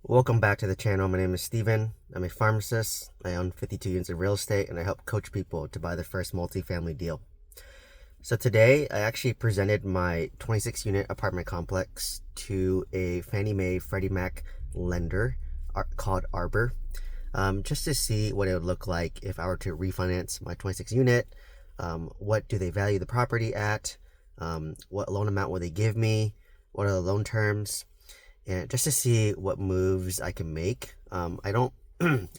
Welcome back to the channel. My name is Steven. I'm a pharmacist. I own 52 units of real estate and I help coach people to buy their first multifamily deal. So today I actually presented my 26 unit apartment complex to a Fannie Mae Freddie Mac lender called Arbor, just to see what it would look like if I were to refinance my 26 unit. What do they value the property at? What loan amount will they give me? What are the loan terms? And just to see what moves I can make. I don't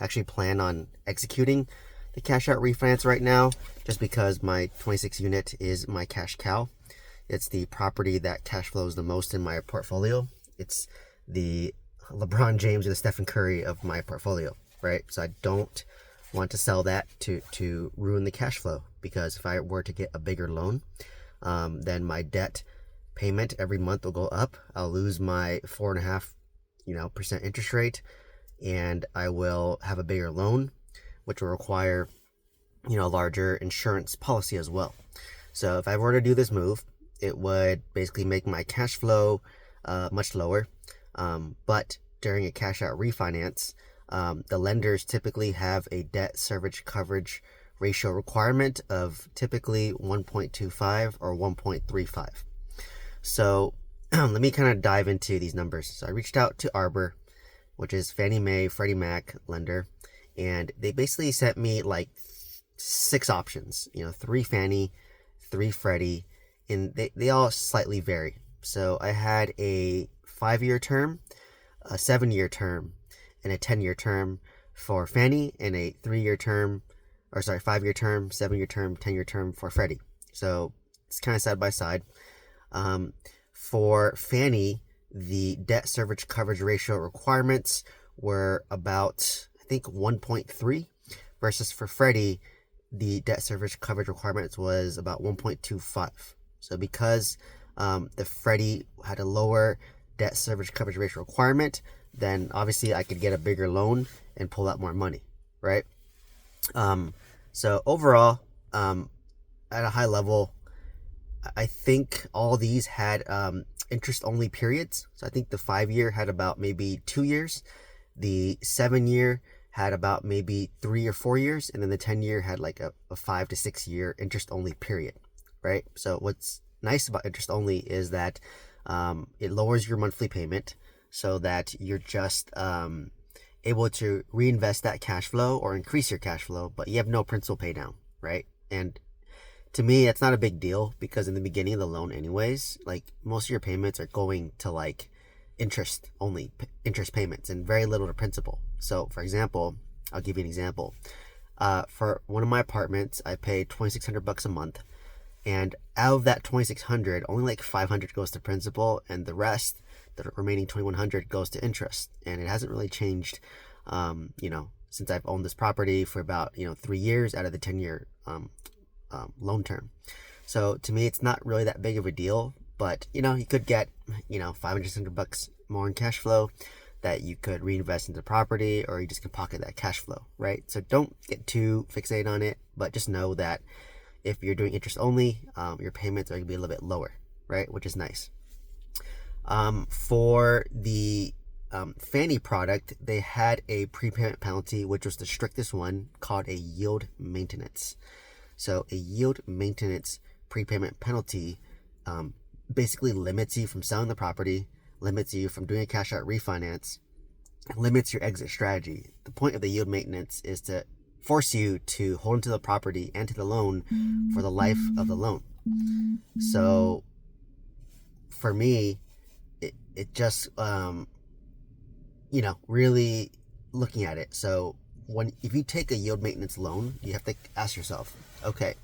actually plan on executing the cash out refinance right now, just because my 26 unit is my cash cow. It's the property that cash flows the most in my portfolio. It's the LeBron James or the Stephen Curry of my portfolio, right? So I don't want to sell that to ruin the cash flow, because if I were to get a bigger loan, then my debt payment every month will go up. I'll lose my 4.5% interest rate, and I will have a bigger loan, which will require a larger insurance policy as well. So if I were to do this move, it would basically make my cash flow much lower. But during a cash out refinance, the lenders typically have a debt service coverage ratio requirement of typically 1.25 or 1.35. So let me kind of dive into these numbers. So I reached out to Arbor, which is Fannie Mae Freddie Mac lender, and they basically sent me like 6 options, 3 Fannie, 3 Freddie, and they all slightly vary. So I had a 5-year term, a 7-year term, and a 10-year term for Fannie, and a 5-year term, 7-year term, 10-year term for Freddie. So it's kind of side by side. For Fannie, the debt service coverage ratio requirements were about, I think, 1.3, versus for Freddie, the debt service coverage requirements was about 1.25. So because the Freddie had a lower debt service coverage ratio requirement, then obviously I could get a bigger loan and pull out more money, right? So overall, at a high level, I think all these had interest-only periods. So I think the 5-year had about maybe 2 years. The 7-year had about maybe 3 or 4 years. And then the 10-year had like a 5 to 6 year interest-only period, right? So what's nice about interest-only is that it lowers your monthly payment so that you're just able to reinvest that cash flow or increase your cash flow, but you have no principal pay down, right? And to me, it's not a big deal, because in the beginning of the loan anyways, like most of your payments are going to like interest payments and very little to principal. So for example, I'll give you an example. For one of my apartments, I pay $2,600 a month, and out of that $2,600, only like $500 goes to principal, and the rest, the remaining $2,100, goes to interest. And it hasn't really changed, since I've owned this property for about 3 years out of the 10-year loan term. So to me, it's not really that big of a deal, but you could get $500 more in cash flow that you could reinvest into property, or you just can pocket that cash flow, right? So don't get too fixated on it, but just know that if you're doing interest only, your payments are going to be a little bit lower, right? Which is nice. For the Fannie product, they had a prepayment penalty, which was the strictest one, called a yield maintenance. So a yield maintenance prepayment penalty basically limits you from selling the property, limits you from doing a cash out refinance, limits your exit strategy. The point of the yield maintenance is to force you to hold onto the property and to the loan for the life of the loan. So for me, it just, really looking at it. So if you take a yield maintenance loan, you have to ask yourself, okay,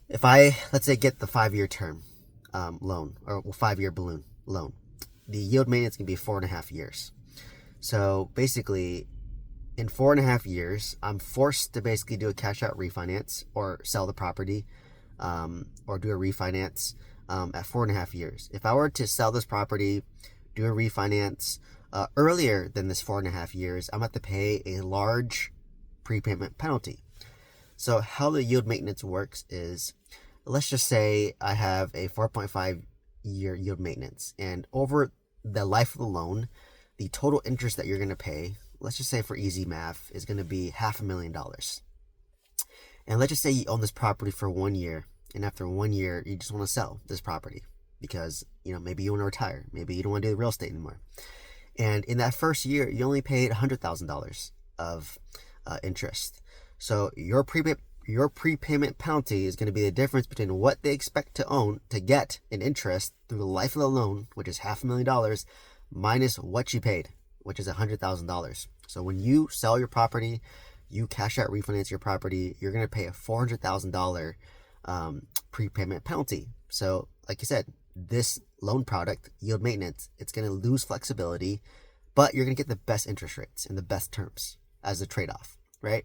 if I, let's say, get the 5-year term loan, or 5-year balloon loan, the yield maintenance can be 4.5 years. So basically, in 4.5 years, I'm forced to basically do a cash out refinance or sell the property, or do a refinance at 4.5 years. If I were to sell this property, do a refinance earlier than this 4.5 years, I'm going to have to pay a large prepayment penalty. So how the yield maintenance works is, let's just say I have a 4.5 year yield maintenance, and over the life of the loan, the total interest that you're going to pay, let's just say for easy math, is going to be $500,000. And let's just say you own this property for 1 year, and after 1 year, you just want to sell this property because, maybe you want to retire. Maybe you don't want to do real estate anymore. And in that first year, you only paid $100,000 of interest. So your prepayment penalty is going to be the difference between what they expect to own to get in interest through the life of the loan, which is $500,000, minus what you paid, which is $100,000. So when you sell your property, you cash out refinance your property, you're going to pay a $400,000 prepayment penalty. So like you said, this loan product, yield maintenance, it's going to lose flexibility, but you're going to get the best interest rates and the best terms as a trade-off, right?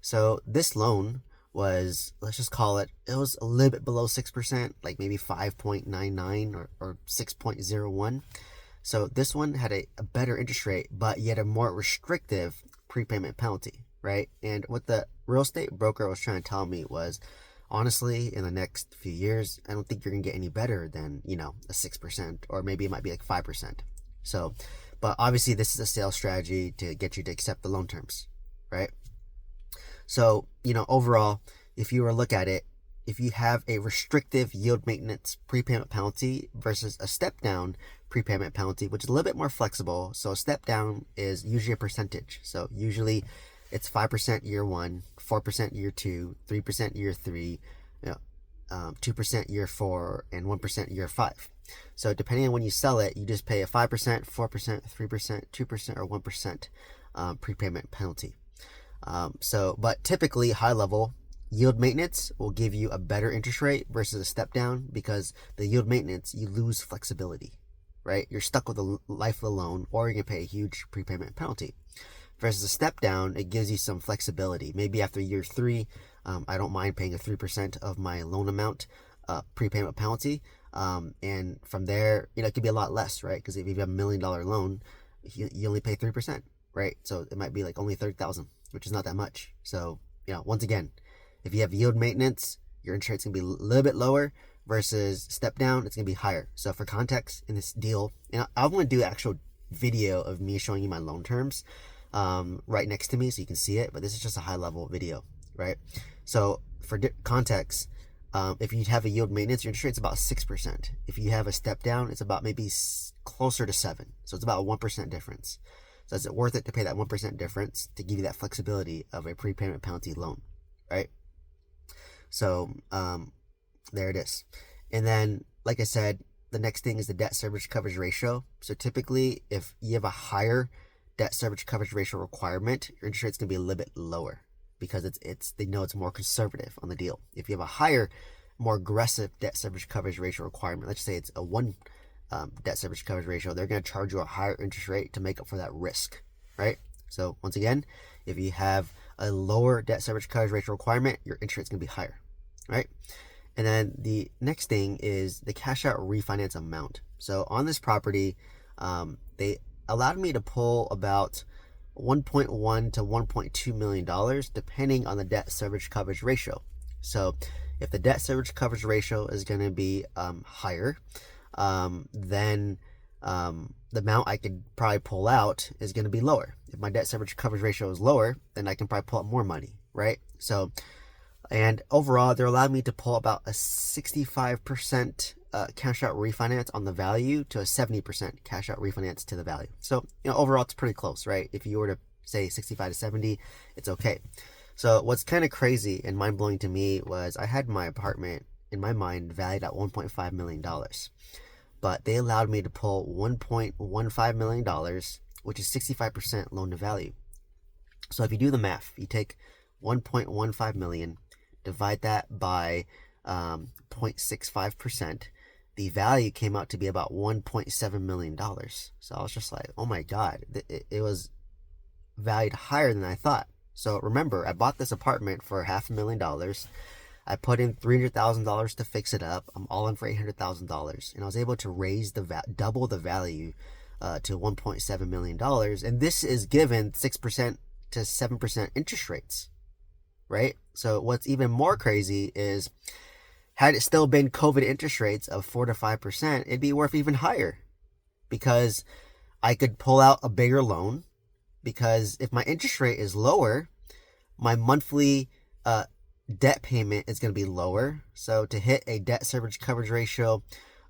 So this loan was, let's just call it, it was a little bit below 6%, like maybe 5.99 or 6.01. So this one had a better interest rate, but yet a more restrictive prepayment penalty, right? And what the real estate broker was trying to tell me was, honestly, in the next few years, I don't think you're going to get any better than, a 6%, or maybe it might be like 5%. So, but obviously this is a sales strategy to get you to accept the loan terms, right? So, overall, if you were to look at it, if you have a restrictive yield maintenance prepayment penalty versus a step down prepayment penalty, which is a little bit more flexible. So a step down is usually a percentage. So usually it's 5% year 1, 4% year 2, 3% year 3, 2% year 4, and 1% year 5. So depending on when you sell it, you just pay a 5%, 4%, 3%, 2%, or 1% prepayment penalty. But typically high level yield maintenance will give you a better interest rate versus a step down, because the yield maintenance, you lose flexibility, right? You're stuck with the life of the loan, or you're going to pay a huge prepayment penalty. Versus a step down, it gives you some flexibility. Maybe after year 3, I don't mind paying a 3% of my loan amount prepayment penalty. And from there, it could be a lot less, right? Because if you have $1 million loan, you only pay 3%, right? So it might be like only $30,000, which is not that much. So, once again, if you have yield maintenance, your interest rate's going to be a little bit lower, versus step down, it's going to be higher. So for context, in this deal, I want to do an actual video of me showing you my loan terms right next to me so you can see it, but this is just a high level video, right? So for context, if you have a yield maintenance, your interest rate's about 6%. If you have a step down, it's about maybe closer to 7%. So it's about a 1% difference. So is it worth it to pay that 1% difference to give you that flexibility of a prepayment penalty loan, right? So there it is. And then, like I said, the next thing is the debt service coverage ratio. So typically, if you have a higher debt service coverage ratio requirement, your interest rate's going to be a little bit lower, because they know it's more conservative on the deal. If you have a higher, more aggressive debt service coverage ratio requirement, let's say it's a 1 debt service coverage ratio, they're going to charge you a higher interest rate to make up for that risk, right? So once again, if you have a lower debt service coverage ratio requirement, your interest rate's going to be higher, right? And then the next thing is the cash out refinance amount. So on this property, they allowed me to pull about $1.1 to $1.2 million, depending on the debt service coverage ratio. So if the debt service coverage ratio is going to be higher, then the amount I could probably pull out is going to be lower. If my debt service coverage ratio is lower, then I can probably pull out more money, right? So, and overall, they're allowing me to pull about a 65% cash out refinance on the value to a 70% cash out refinance to the value. So, overall, it's pretty close, right? If you were to say 65 to 70, it's okay. So what's kind of crazy and mind-blowing to me was I had my apartment, in my mind, valued at $1.5 million. But they allowed me to pull $1.15 million, which is 65% loan to value. So if you do the math, you take 1.15 million, divide that by 0.65%, the value came out to be about $1.7 million. So I was just like, oh my God, it was valued higher than I thought. So remember, I bought this apartment for $500,000. I put in $300,000 to fix it up. I'm all in for $800,000, and I was able to raise double the value to $1.7 million. And this is given 6% to 7% interest rates, right? So what's even more crazy is, had it still been COVID interest rates of 4 to 5%, it'd be worth even higher, because I could pull out a bigger loan, because if my interest rate is lower, my monthly debt payment is going to be lower. So to hit a debt service coverage ratio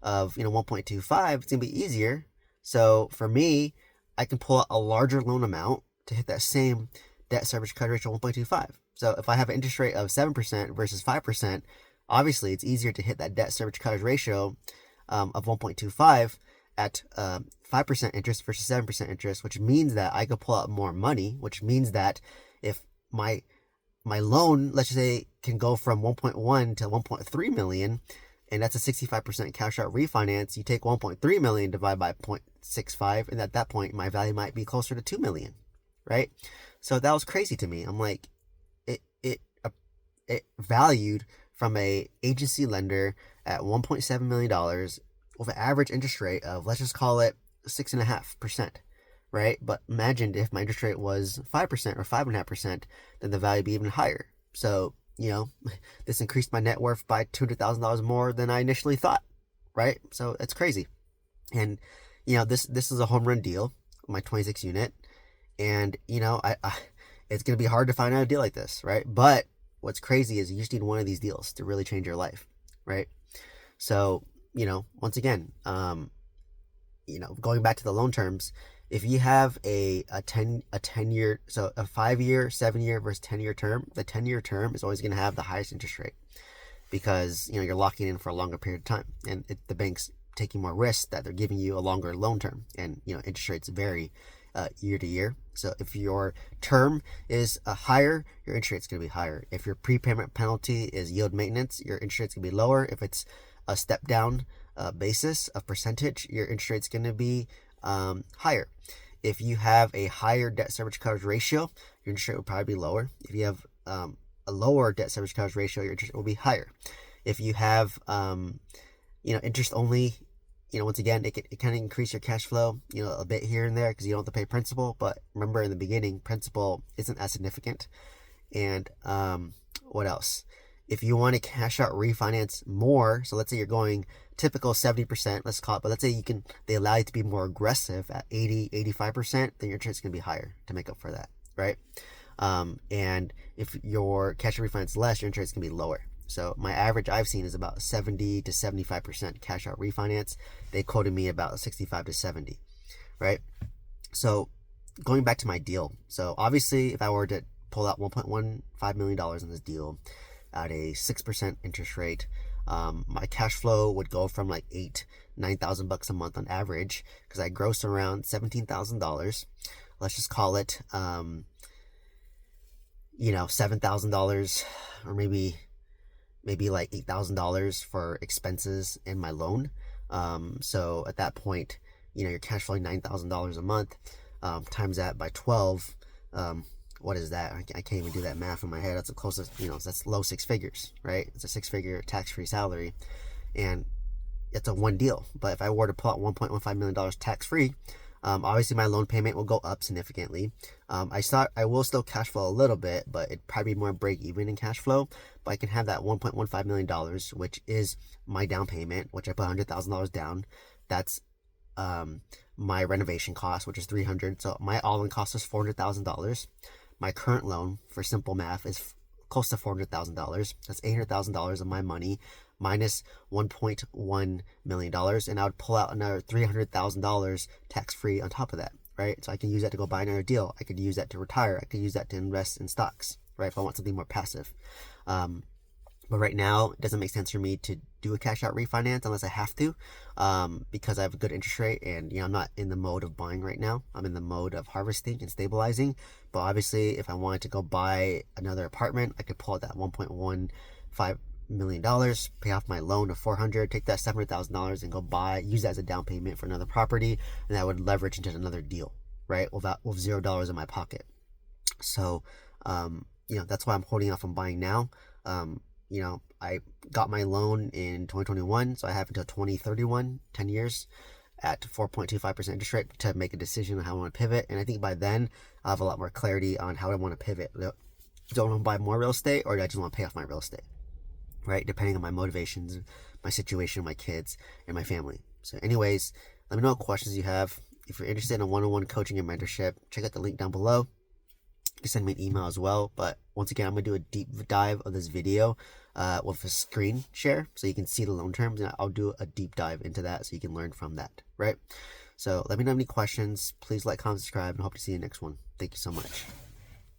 of 1.25, it's going to be easier. So for me, I can pull out a larger loan amount to hit that same debt service coverage ratio of 1.25. So if I have an interest rate of 7% versus 5%, obviously it's easier to hit that debt service coverage ratio of 1.25 at 5% interest versus 7% interest, which means that I could pull out more money, which means that if my loan, let's just say, can go from 1.1 to 1.3 million, and that's a 65% cash out refinance, you take 1.3 million divided by 0.65, and at that point my value might be closer to 2 million, right? So that was crazy to me. I'm like, it valued from a agency lender at $1.7 million with an average interest rate of, let's just call it 6.5%, right? But imagine if my interest rate was 5% or 5.5%, then the value would be even higher. So, this increased my net worth by $200,000 more than I initially thought, right? So it's crazy. And, this is a home run deal, my 26 unit. And, I it's going to be hard to find out a deal like this, right? But what's crazy is you just need one of these deals to really change your life, right? So, once again, going back to the loan terms, if you have a 10 year, so a 5-year, 7-year versus 10-year term, the 10-year term is always going to have the highest interest rate, because you're locking in for a longer period of time, and the bank's taking more risk that they're giving you a longer loan term, and interest rates vary year to year. So if your term is higher, your interest rate's going to be higher. If your prepayment penalty is yield maintenance, your interest rate's going to be lower. If it's a step down basis of percentage, your interest rate's going to be higher. If you have a higher debt service coverage ratio, your interest rate will probably be lower. If you have a lower debt service coverage ratio, your interest rate will be higher. If you have interest only, once again, it kind of increase your cash flow, a bit here and there, because you don't have to pay principal. But remember, in the beginning, principal isn't as significant. And what else? If you want to cash out refinance more, so let's say you're going typical 70%, let's call it, but let's say they allow you to be more aggressive at 80, 85%, then your interest is going to be higher to make up for that, right? And if your cash out refinance is less, your interest is going to be lower. So my average I've seen is about 70 to 75% cash out refinance. They quoted me about 65 to 70, right? So going back to my deal. So obviously, if I were to pull out $1.15 million in this deal at a 6% interest rate, my cash flow would go from like $9,000 a month on average, because I gross around $17,000. Let's just call it, $7,000, or maybe like $8,000 for expenses in my loan. So at that point, you're cash flowing $9,000 a month, times that by 12. What is that? I can't even do that math in my head. That's the closest, that's low 6 figures, right? It's a 6-figure tax-free salary, and it's a one deal. But if I were to pull out $1.15 million tax-free, obviously my loan payment will go up significantly. I will still cash flow a little bit, but it'd probably be more break even in cash flow. But I can have that $1.15 million, which is my down payment, which I put $100,000 down. That's my renovation cost, which is $300,000. So my all-in cost is $400,000. My current loan, for simple math, is close to $400,000. That's $800,000 of my money minus $1.1 million, and I would pull out another $300,000 tax-free on top of that, right? So I can use that to go buy another deal. I could use that to retire. I could use that to invest in stocks, right? If I want something more passive. But right now, it doesn't make sense for me to do a cash out refinance unless I have to, because I have a good interest rate, and I'm not in the mode of buying right now. I'm in the mode of harvesting and stabilizing. But obviously, if I wanted to go buy another apartment, I could pull out that $1.15 million, pay off my loan of $400,000, take that $700,000 and go use that as a down payment for another property, and that would leverage into another deal, right? With $0 in my pocket. So, that's why I'm holding off on buying now. I got my loan in 2021, so I have until 2031, 10 years, at 4.25% interest rate to make a decision on how I want to pivot. And I think by then, I'll have a lot more clarity on how I want to pivot. Do I want to buy more real estate, or do I just want to pay off my real estate? Right? Depending on my motivations, my situation, my kids, and my family. So anyways, let me know what questions you have. If you're interested in one-on-one coaching and mentorship, check out the link down below. You can send me an email as well. But once again, I'm going to do a deep dive of this video with a screen share so you can see the loan terms, and I'll do a deep dive into that so you can learn from that, right? So let me know any questions. Please like, comment, subscribe, and hope to see you in the next one. Thank you so much.